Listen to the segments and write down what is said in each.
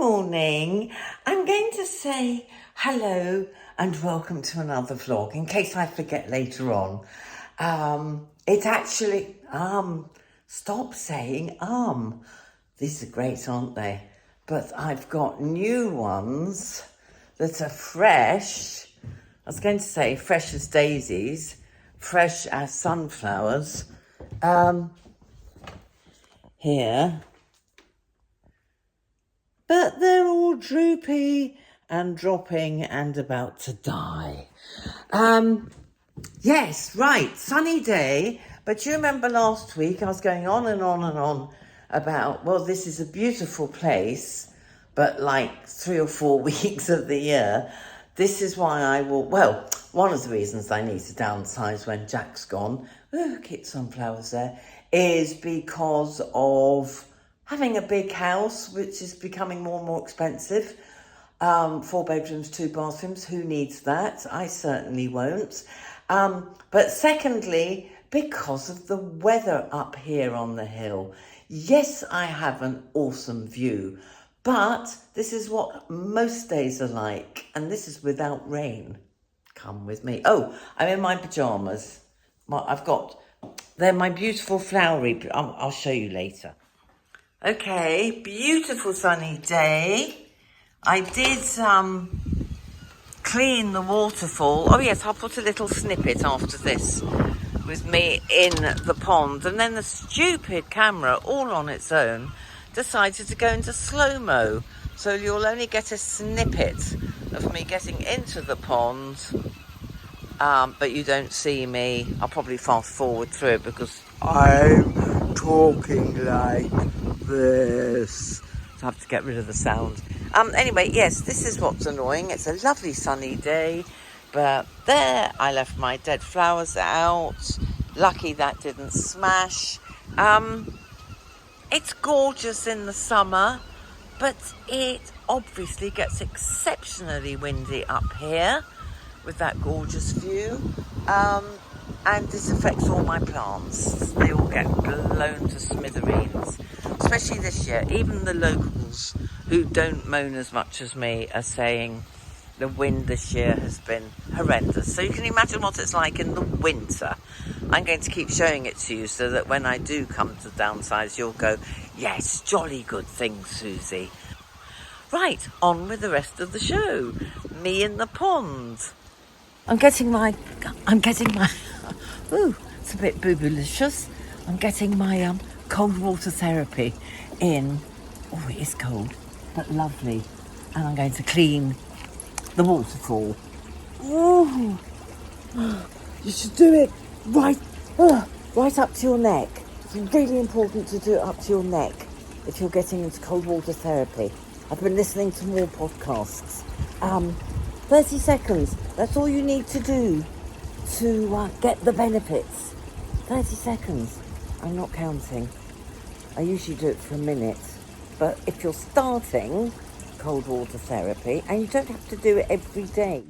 morning. I'm going to say hello and welcome to another vlog in case I forget later on. It's actually, stop saying These are great, aren't they? But I've got new ones that are fresh. I was going to say fresh as daisies, fresh as sunflowers. Here. But they're all droopy and dropping and about to die. Yes, right, sunny day. But you remember last week I was going on and on and on about, well, this is a beautiful place, but like 3 or 4 weeks of the year, this is why I will, well, one of the reasons I need to downsize when Jack's gone, keep sunflowers there, is because of having a big house, which is becoming more and more expensive. 4 bedrooms, 2 bathrooms, who needs that? I certainly won't. But secondly, because of the weather up here on the hill. Yes, I have an awesome view, but this is what most days are like, and this is without rain. Come with me. Oh, I'm in my pyjamas. They're my beautiful flowery, I'll show you later. Okay, beautiful sunny day. I did clean the waterfall. Oh yes, I'll put a little snippet after this with me in the pond. And then the stupid camera, all on its own, decided to go into slow-mo. So you'll only get a snippet of me getting into the pond, but you don't see me. I'll probably fast forward through it because I'm talking like this. So I have to get rid of the sound. Anyway, yes, this is what's annoying. It's a lovely sunny day, but there I left my dead flowers out. Lucky that didn't smash. It's gorgeous in the summer, but it obviously gets exceptionally windy up here with that gorgeous view. And this affects all my plants. They all get blown to smithereens, especially this year. Even the locals who don't moan as much as me are saying the wind this year has been horrendous. So you can imagine what it's like in the winter. I'm going to keep showing it to you so that when I do come to downsize, you'll go, yes, jolly good thing, Susie. Right, on with the rest of the show. Me in the pond. I'm getting my, ooh, it's a bit boobulicious. I'm getting my cold water therapy in. Oh, it is cold, but lovely. And I'm going to clean the waterfall. Ooh, you should do it right up to your neck. It's really important to do it up to your neck if you're getting into cold water therapy. I've been listening to more podcasts. 30 seconds, that's all you need to do to get the benefits. 30 seconds, I'm not counting. I usually do it for a minute. But if you're starting cold water therapy, and you don't have to do it every day.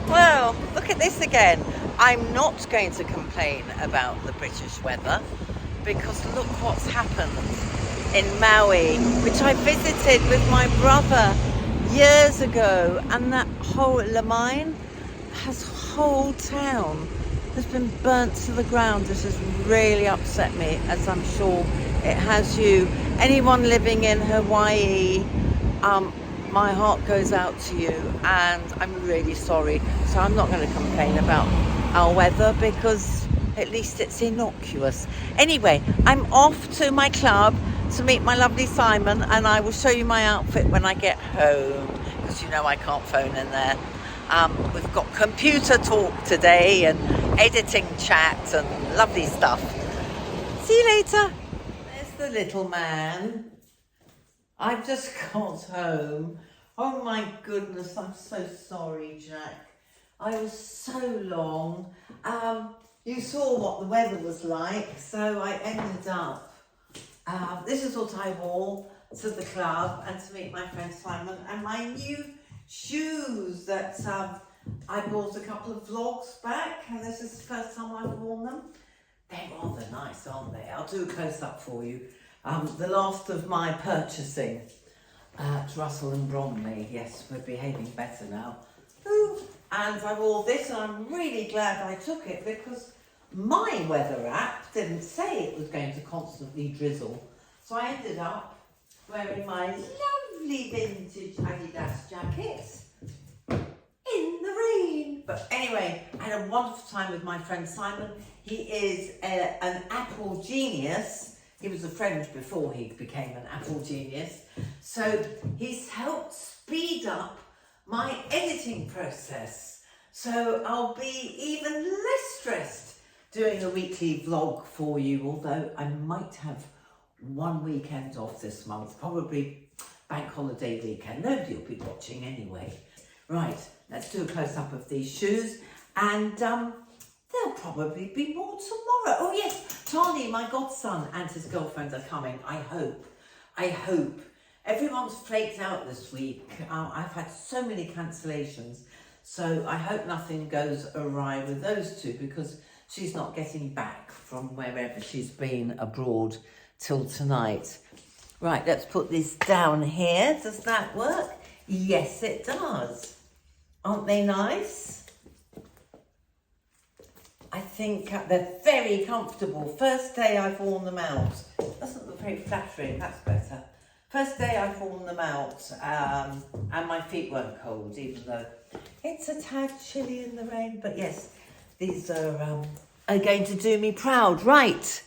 Well, look at this again. I'm not going to complain about the British weather because look what's happened in Maui, which I visited with my brother years ago, and that whole Lamine whole town has been burnt to the ground. This has really upset me, as I'm sure it has you. Anyone living in Hawaii, my heart goes out to you, and I'm really sorry. So I'm not going to complain about our weather because at least it's innocuous. Anyway, I'm off to my club to meet my lovely Simon, and I will show you my outfit when I get home because you know I can't phone in there. We've got computer talk today and editing chat and lovely stuff. See you later. There's the little man. I've just got home. Oh my goodness, I'm so sorry, Jack. I was so long. You saw what the weather was like, so I ended up. This is what I wore to the club and to meet my friend Simon, and my new shoes that I bought a couple of vlogs back, and this is the first time I've worn them. They're rather nice, aren't they? I'll do a close-up for you. The last of my purchasing at Russell and Bromley. Yes, we're behaving better now. Ooh. And I wore this, and I'm really glad I took it because my weather app didn't say it was going to constantly drizzle. So I ended up wearing my lovely vintage Adidas jackets in the rain. But anyway, I had a wonderful time with my friend Simon. He is an Apple genius. He was a friend before he became an Apple genius. So he's helped speed up my editing process. So I'll be even less stressed doing a weekly vlog for you, although I might have one weekend off this month, probably bank holiday weekend. Nobody will be watching anyway. Right, let's do a close-up of these shoes, and there'll probably be more tomorrow. Oh yes, Charlie, my godson, and his girlfriend are coming. I hope. Everyone's flaked out this week. I've had so many cancellations, so I hope nothing goes awry with those two, because she's not getting back from wherever she's been abroad till tonight. Right, let's put this down here. Does that work? Yes, it does. Aren't they nice? I think they're very comfortable. First day I've worn them out. Doesn't look very flattering, that's better. First day I've worn them out, and my feet weren't cold, even though it's a tad chilly in the rain. But yes, these are going to do me proud. Right.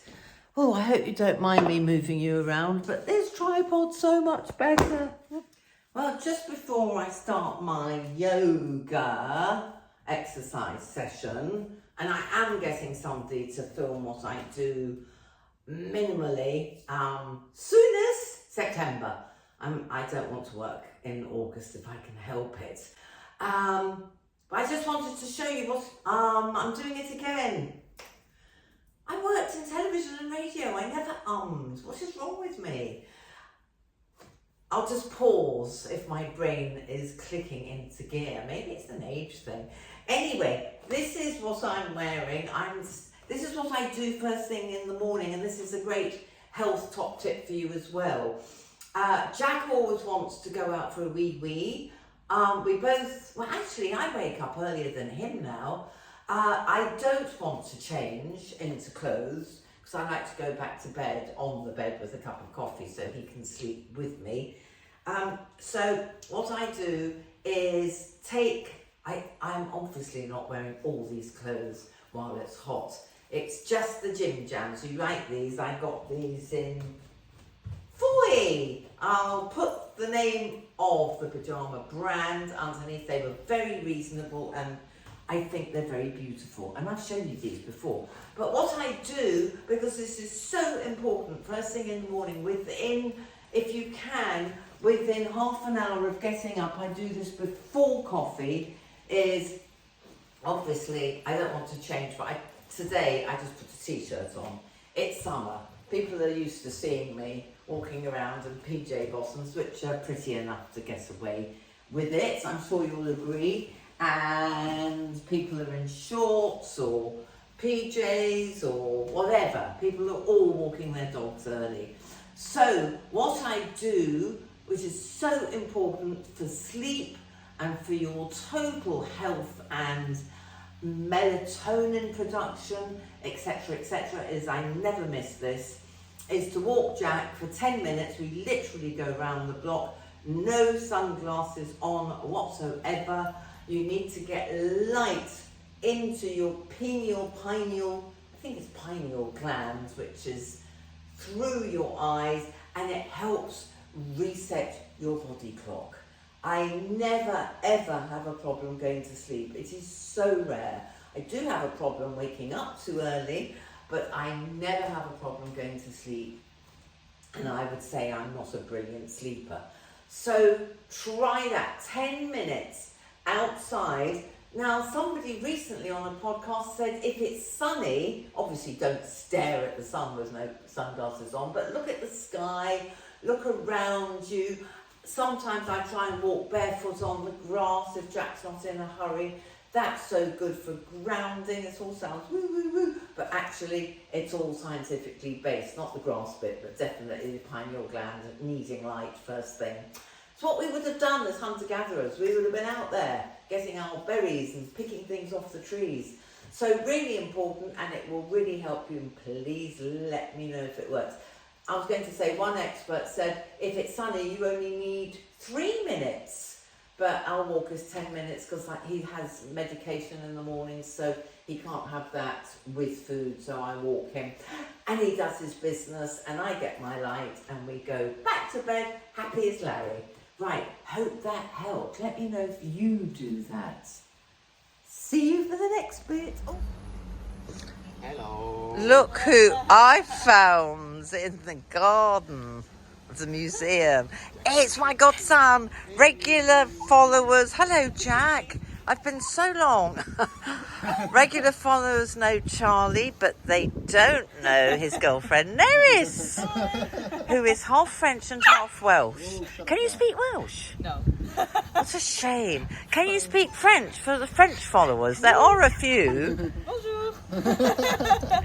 Oh, I hope you don't mind me moving you around, but this tripod's so much better. Well, just before I start my yoga exercise session, and I am getting somebody to film what I do minimally, soon as September. I don't want to work in August if I can help it. But I just wanted to show you what, I'm doing it again. I worked in television and radio. I never ummed. What is wrong with me? I'll just pause if my brain is clicking into gear. Maybe it's an age thing. Anyway, this is what I'm wearing. This is what I do first thing in the morning, and this is a great health top tip for you as well. Jack always wants to go out for a wee. We both, well actually I wake up earlier than him now. I don't want to change into clothes because I like to go back to bed on the bed with a cup of coffee so he can sleep with me. So what I do is I'm obviously not wearing all these clothes while it's hot. It's just the gym jams. You like these? I got these in Foy. I'll put the name of the pyjama brand underneath. They were very reasonable, and I think they're very beautiful, and I've shown you these before. But what I do, because this is so important, first thing in the morning, if you can, within half an hour of getting up, I do this before coffee, is obviously, I don't want to change, but today I just put a t-shirt on. It's summer. People are used to seeing me walking around in PJ bottoms, which are pretty enough to get away with it. I'm sure you'll agree. And people are in shorts or PJs or whatever. People are all walking their dogs early. So what I do, which is so important for sleep and for your total health and melatonin production, etc., is I never miss this, is to walk Jack for 10 minutes. We literally go around the block, no sunglasses on whatsoever. You need to get light into your pineal, I think it's pineal glands, which is through your eyes, and it helps reset your body clock. I never ever have a problem going to sleep. It is so rare. I do have a problem waking up too early, but I never have a problem going to sleep. And I would say I'm not a brilliant sleeper. So try that, 10 minutes outside. Now, somebody recently on a podcast said if it's sunny, obviously don't stare at the sun with no sunglasses on, but look at the sky, look around you. Sometimes I try and walk barefoot on the grass if Jack's not in a hurry. That's so good for grounding. It all sounds woo woo woo, but actually it's all scientifically based, not the grass bit, but definitely the pineal gland needing light first thing. It's what we would have done as hunter-gatherers. We would have been out there getting our berries and picking things off the trees. So really important, and it will really help you, and please let me know if it works. I was going to say, one expert said, if it's sunny, you only need 3 minutes, but our walk is 10 minutes because he has medication in the morning, so he can't have that with food, so I walk him. And he does his business, and I get my light, and we go back to bed, happy as Larry. Right, hope that helped. Let me know if you do that. See you for the next bit. Oh. Hello. Look who I found in the garden of the museum. It's my godson, regular followers. Hello, Jack. I've been so long. Regular followers know Charlie, but they don't know his girlfriend, Neris, who is half French and half Welsh. Can you speak Welsh? No. What a shame. Can you speak French for the French followers? There are a few. Bonjour.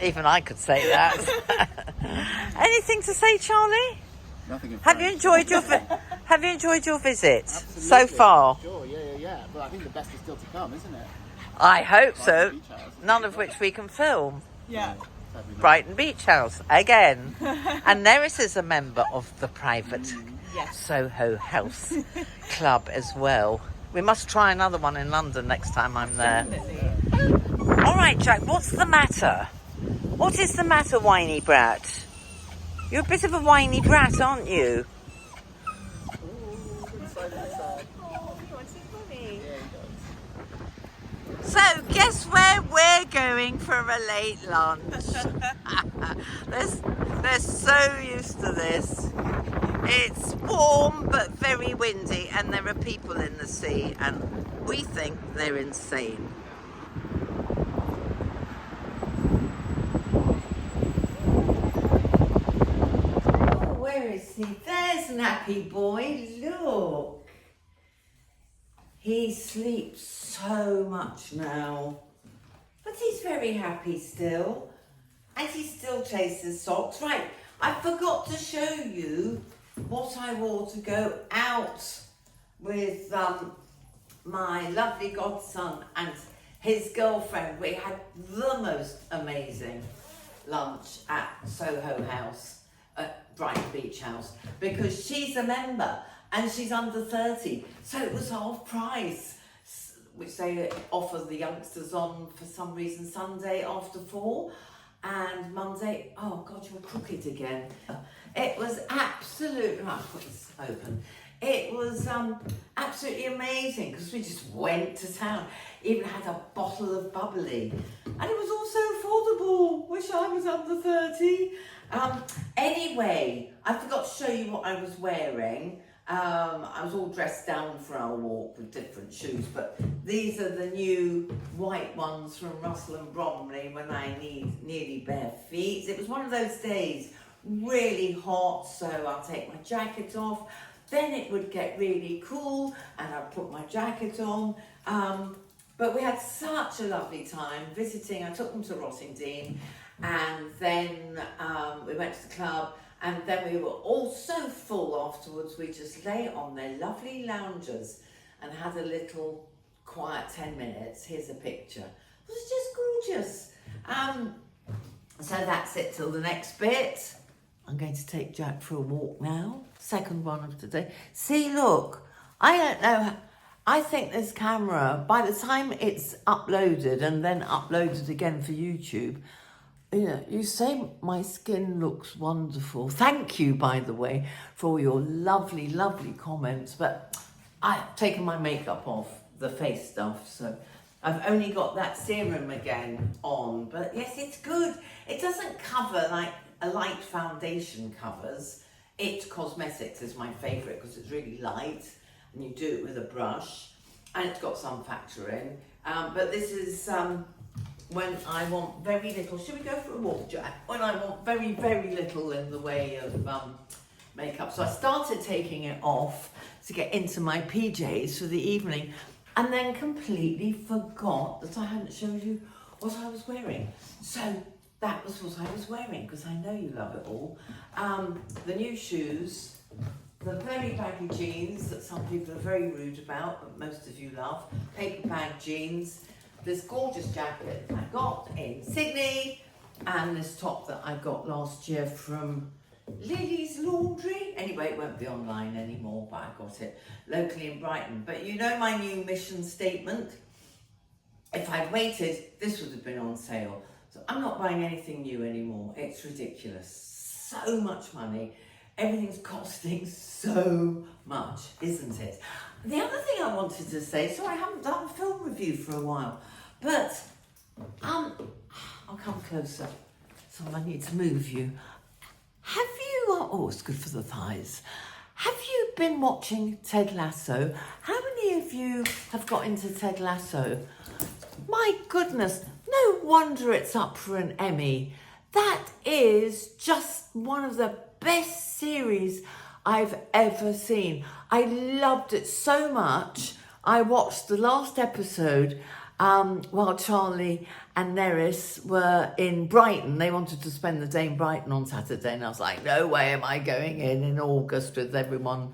Even I could say that. Anything to say, Charlie? Nothing in Have you enjoyed your Have you enjoyed your visit Absolutely. so far? Sure, yeah. But I think the best is still to come, isn't it? I hope so. Beach House. None of which we can film. Yeah. Sadly not. Brighton Beach House again. And Neris is a member of the private Yes. Soho House Club as well. We must try another one in London next time I'm there. Definitely. All right, Jack, what's the matter? What is the matter, whiny brat? You're a bit of a whiny brat, aren't you? So, guess where we're going for a late lunch? They're so used to this. It's warm but very windy, and there are people in the sea, and we think they're insane. Oh, where is he? There's Nappy Boy, look. He sleeps so much now, but he's very happy still, and he still chases socks. Right, I forgot to show you what I wore to go out with my lovely godson and his girlfriend. We had the most amazing lunch at Soho House, at Brighton Beach House, because she's a member and she's under 30, so it was half price, which they offer the youngsters on, for some reason, Sunday after 4 and Monday. Oh God, you're crooked again. It was absolutely, I'll put this open. It was absolutely amazing because we just went to town. Even had a bottle of bubbly, and it was also affordable. Wish I was under 30. Anyway, I forgot to show you what I was wearing. I was all dressed down for our walk with different shoes, but these are the new white ones from Russell and Bromley when I need nearly bare feet. It was one of those days, really hot, so I'll take my jacket off. Then it would get really cool and I'd put my jacket on. But we had such a lovely time visiting. I took them to Rottingdean, and then we went to the club. And then we were all so full afterwards, we just lay on their lovely loungers and had a little quiet 10 minutes. Here's a picture. It was just gorgeous. So that's it till the next bit. I'm going to take Jack for a walk now. Second one of today. See, look, I don't know. I think this camera, by the time it's uploaded and then uploaded again for YouTube, yeah, you say my skin looks wonderful. Thank you, by the way, for all your lovely, lovely comments. But I've taken my makeup off, the face stuff, so I've only got that serum again on, but yes, it's good. It doesn't cover like a light foundation covers. It Cosmetics is my favourite because it's really light and you do it with a brush and it's got some factor in. But this is when I want very little. Should we go for a walk, Jack? When I want very, very little in the way of makeup. So I started taking it off to get into my PJs for the evening and then completely forgot that I hadn't showed you what I was wearing. So that was what I was wearing because I know you love it all. The new shoes, the very baggy jeans that some people are very rude about, but most of you love, paper bag jeans, this gorgeous jacket I got in Sydney, and this top that I got last year from Lily's Laundry. Anyway, it won't be online anymore, but I got it locally in Brighton. But you know my new mission statement? If I'd waited, this would have been on sale. So I'm not buying anything new anymore. It's ridiculous. So much money. Everything's costing so much, isn't it? The other thing I wanted to say, so I haven't done a film review for a while, but I'll come closer. So I need to move you. Have you, oh, it's good for the thighs. Have you been watching Ted Lasso? How many of you have got into Ted Lasso? My goodness, no wonder it's up for an Emmy. That is just one of the best series I've ever seen. I loved it so much. I watched the last episode while Charlie and Neris were in Brighton. They wanted to spend the day in Brighton on Saturday, and I was like, no way am I going in August with everyone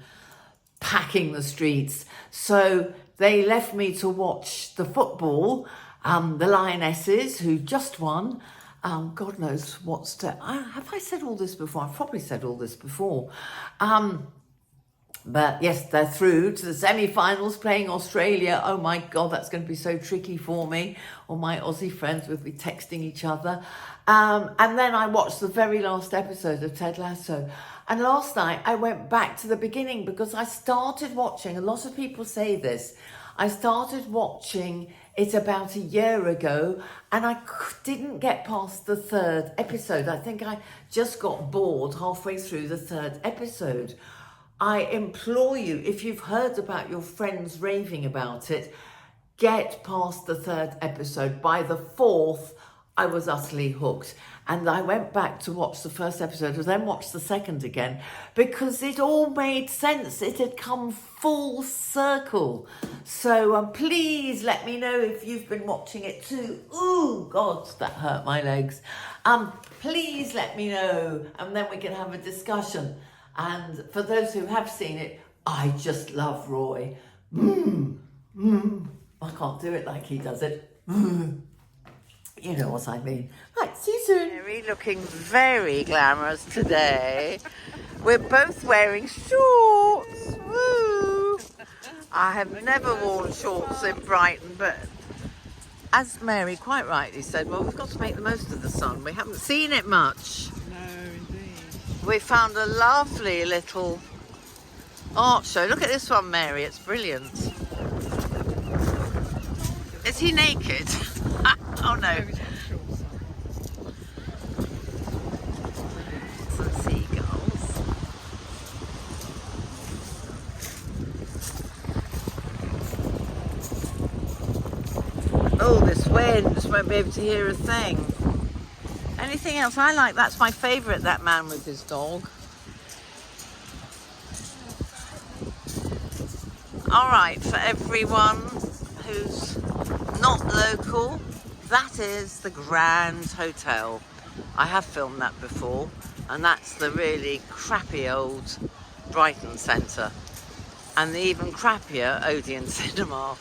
packing the streets. So they left me to watch the football, the Lionesses, who just won. God knows what's to... have I said all this before? I've probably said all this before. But yes, they're through to the semi-finals playing Australia. Oh my God, that's going to be so tricky for me. All my Aussie friends will be texting each other. And then I watched the very last episode of Ted Lasso. And last night I went back to the beginning because I started watching, a lot of people say this, I started watching it about a year ago and I didn't get past the third episode. I think I just got bored halfway through the third episode. I implore you, if you've heard about your friends raving about it, get past the third episode. By the fourth, I was utterly hooked. And I went back to watch the first episode and then watched the second again because it all made sense. It had come full circle. So please let me know if you've been watching it too. Ooh, God, that hurt my legs. Please let me know and then we can have a discussion. And for those who have seen it, I just love Roy. I can't do it like he does it. You know what I mean. Right, see you soon. Mary looking very glamorous today. We're both wearing shorts. Woo! I have never worn shorts in Brighton, but as Mary quite rightly said, well, we've got to make the most of the sun. We haven't seen it much. We found a lovely little art show. Look at this one, Mary. It's brilliant. Is he naked? Oh, no. Some seagulls. Oh, this wind. Just won't be able to hear a thing. Anything else I like? That's my favourite, that man with his dog. All right, for everyone who's not local, that is the Grand Hotel. I have filmed that before, and that's the really crappy old Brighton Centre, and the even crappier Odeon Cinema.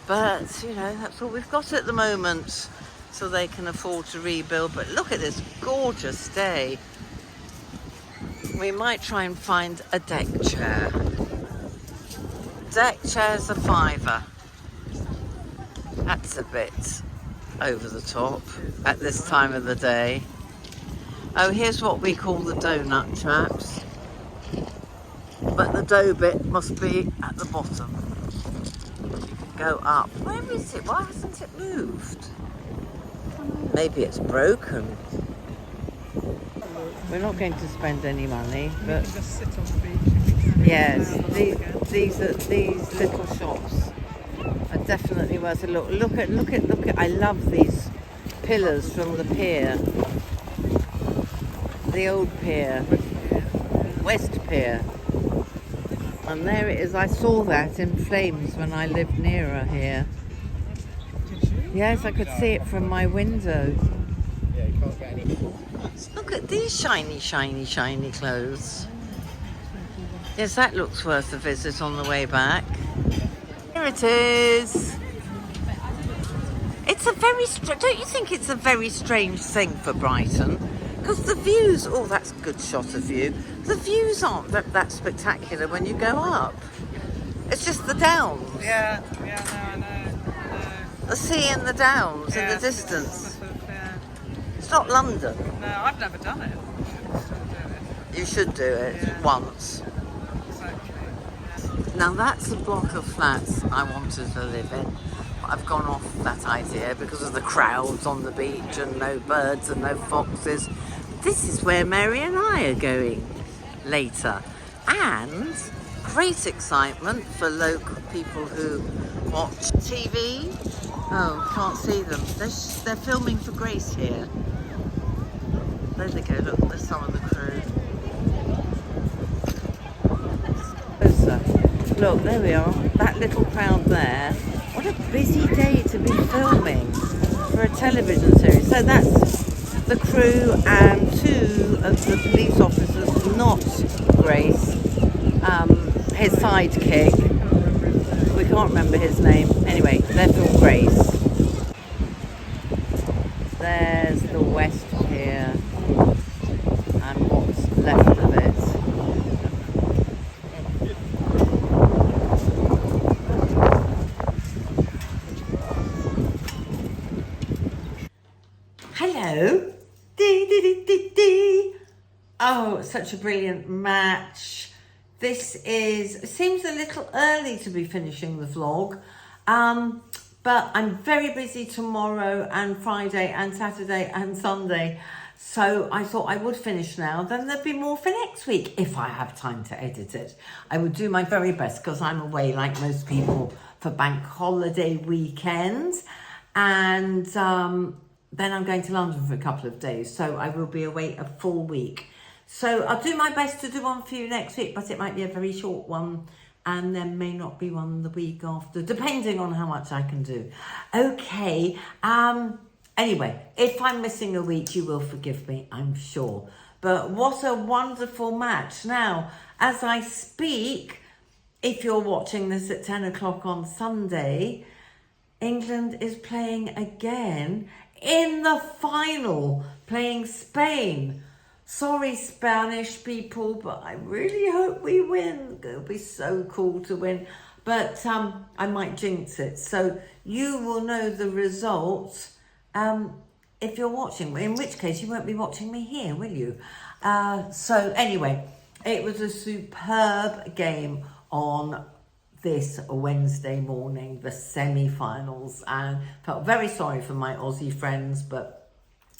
But, you know, that's all we've got at the moment. So they can afford to rebuild. But look at this gorgeous day. We might try and find a deck chair. Deck chair's a £5. That's a bit over the top at this time of the day. Oh, here's what we call the donut traps. But the dough bit must be at the bottom. You can go up Where is it? Why hasn't it moved? Maybe it's broken. We're not going to spend any money, but You can just sit on the beach. yes, these little shops are definitely worth a look. Look at! I love these pillars from the pier, the old pier, West Pier, and there it is. I saw that in flames when I lived nearer here. Did you? Yes, I could see it from my window. Yeah, you can't get any. Look at these shiny clothes. Yes, that looks worth a visit on the way back. Here it is. It's a very don't you think it's a very strange thing for Brighton? Because the views, oh, that's a good shot of you. The views aren't that spectacular when you go up. It's just the downs. Yeah, no, I know. The sea and the downs in the Yes, distance. yeah. It's not London. No, I've never done it. You should do it Yeah. once. Exactly. Now that's a block of flats I wanted to live in. But I've gone off that idea because of the crowds on the beach and no birds and no foxes. This is where Mary and I are going later. And great excitement for local people who watch TV. Oh, can't see them. They're filming for Grace here. There they go, look, there's some of the crew. Closer. Look, there we are. That little crowd there. What a busy day to be filming for a television series. So that's the crew and two of the police officers, not Grace, his sidekick. We can't remember his name. Anyway, they're from Grace. There's the West Pier and what's left of it. Hello. Dee, dee, dee, dee, dee. Oh, such a brilliant match. This seems a little early to be finishing the vlog, but I'm very busy tomorrow and Friday and Saturday and Sunday, so I thought I would finish now. Then there'd be more for next week if I have time to edit it. I would do my very best because I'm away like most people for bank holiday weekend, and then I'm going to London for a couple of days, so I will be away a full week. So I'll do my best to do one for you next week, but it might be a very short one, and there may not be one the week after, depending on how much I can do. Okay, anyway, if I'm missing a week, you will forgive me, I'm sure. But what a wonderful match. Now, as I speak, if you're watching this at 10 o'clock on Sunday, England is playing again in the final, playing Spain. Sorry, Spanish people, but I really hope we win. It'll be so cool to win. But I might jinx it. So you will know the results if you're watching, in which case you won't be watching me here, will you? So anyway, it was a superb game on this Wednesday morning, the semi-finals, and felt very sorry for my Aussie friends, but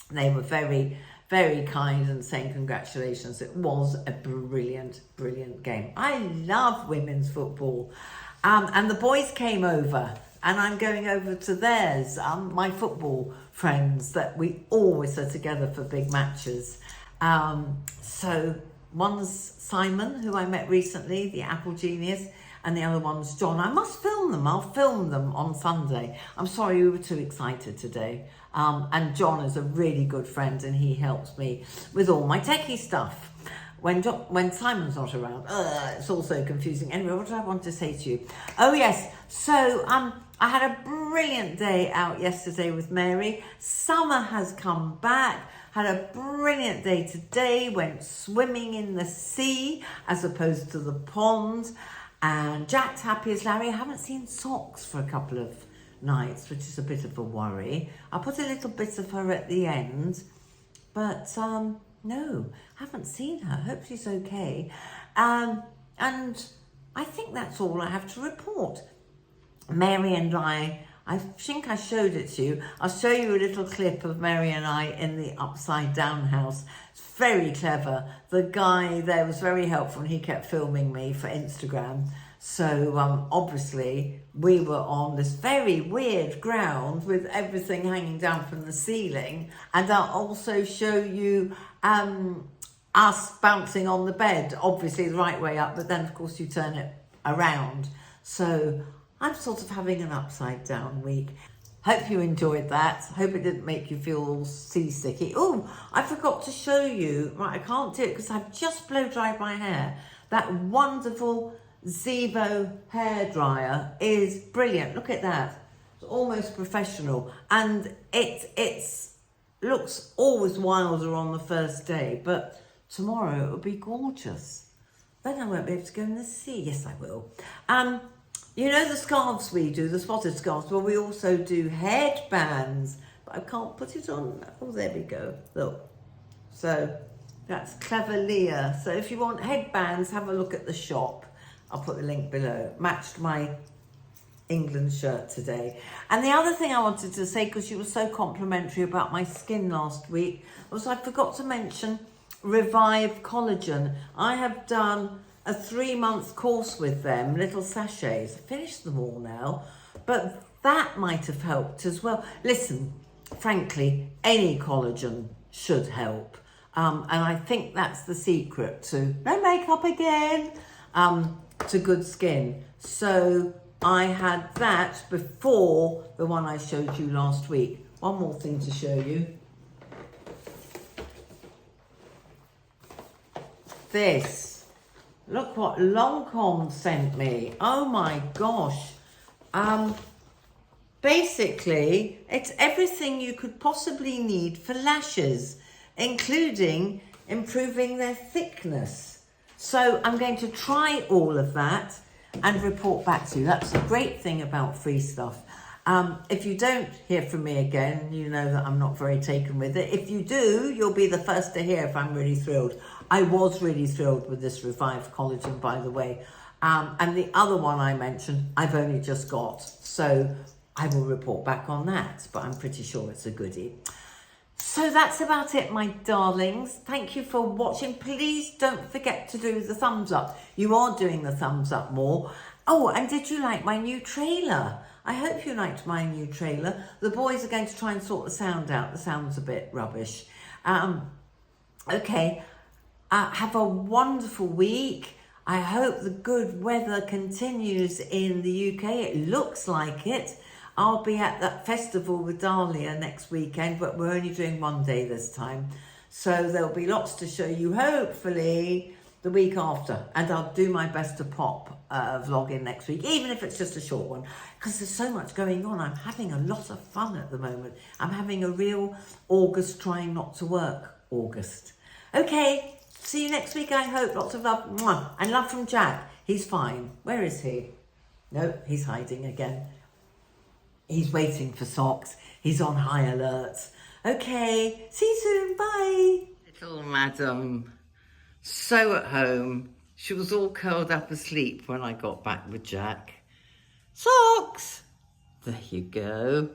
they were very, very kind and saying congratulations. It was a brilliant, brilliant game. I love women's football. And the boys came over, and I'm going over to theirs, my football friends that we always are together for big matches. So one's Simon, who I met recently, the Apple genius, and the other one's John. I must film them. I'll film them on Sunday. I'm sorry we were too excited today. And John is a really good friend, and he helps me with all my techie stuff. When Simon's not around, it's all so confusing. Anyway, what did I want to say to you? Oh yes, so I had a brilliant day out yesterday with Mary. Summer has come back. Had a brilliant day today. Went swimming in the sea as opposed to the pond. And Jack's happy as Larry. I haven't seen Socks for a couple of nights, which is a bit of a worry. I'll put a little bit of her at the end, but no, haven't seen her. Hope she's okay. And I think that's all I have to report. Mary and I I think I showed it to you. I'll show you a little clip of Mary and I in the upside down house. It's very clever. The guy there was very helpful and he kept filming me for Instagram. So obviously we were on this very weird ground with everything hanging down from the ceiling. And I'll also show you us bouncing on the bed, obviously the right way up, but then of course you turn it around. So I'm sort of having an upside down week. Hope you enjoyed that. Hope it didn't make you feel all seasicky. Oh, I forgot to show you. Right, I can't do it because I've just blow dried my hair. That wonderful Zevo hairdryer is brilliant. Look at that. It's almost professional. And it looks always wilder on the first day, but tomorrow it will be gorgeous. Then I won't be able to go in the sea. Yes, I will. You know the scarves we do, the spotted scarves, well, we also do headbands, but I can't put it on. Oh, there we go. Look. So that's Clever Leah. So if you want headbands, have a look at the shop. I'll put the link below. Matched my England shirt today. And the other thing I wanted to say, because you were so complimentary about my skin last week, was I forgot to mention Revive Collagen. I have done a 3-month course with them, little sachets. I finished them all now, but that might have helped as well. Listen, frankly, any collagen should help. And I think that's the secret to no makeup again, to good skin. So I had that before the one I showed you last week. One more thing to show you. This. Look what Longcom sent me. Oh my gosh. Basically, it's everything you could possibly need for lashes, including improving their thickness. So I'm going to try all of that and report back to you. That's the great thing about free stuff. If you don't hear from me again, you know that I'm not very taken with it. If you do, you'll be the first to hear if I'm really thrilled. I was really thrilled with this Revive Collagen, by the way. And the other one I mentioned, I've only just got. So I will report back on that, but I'm pretty sure it's a goodie. So that's about it, my darlings. Thank you for watching. Please don't forget to do the thumbs up. You are doing the thumbs up more. Oh, and did you like my new trailer? I hope you liked my new trailer. The boys are going to try and sort the sound out. The sound's a bit rubbish. Okay. Have a wonderful week. I hope the good weather continues in the UK. It looks like it. I'll be at that festival with Dahlia next weekend, but we're only doing one day this time. So there'll be lots to show you, hopefully, the week after. And I'll do my best to pop a vlog in next week, even if it's just a short one, because there's so much going on. I'm having a lot of fun at the moment. I'm having a real August trying not to work August. Okay. See you next week, I hope. Lots of love. Mwah. And love from Jack. He's fine. Where is he? No, he's hiding again. He's waiting for socks. He's on high alert. Okay, see you soon. Bye. Little madam, so at home. She was all curled up asleep when I got back with Jack. Socks! There you go.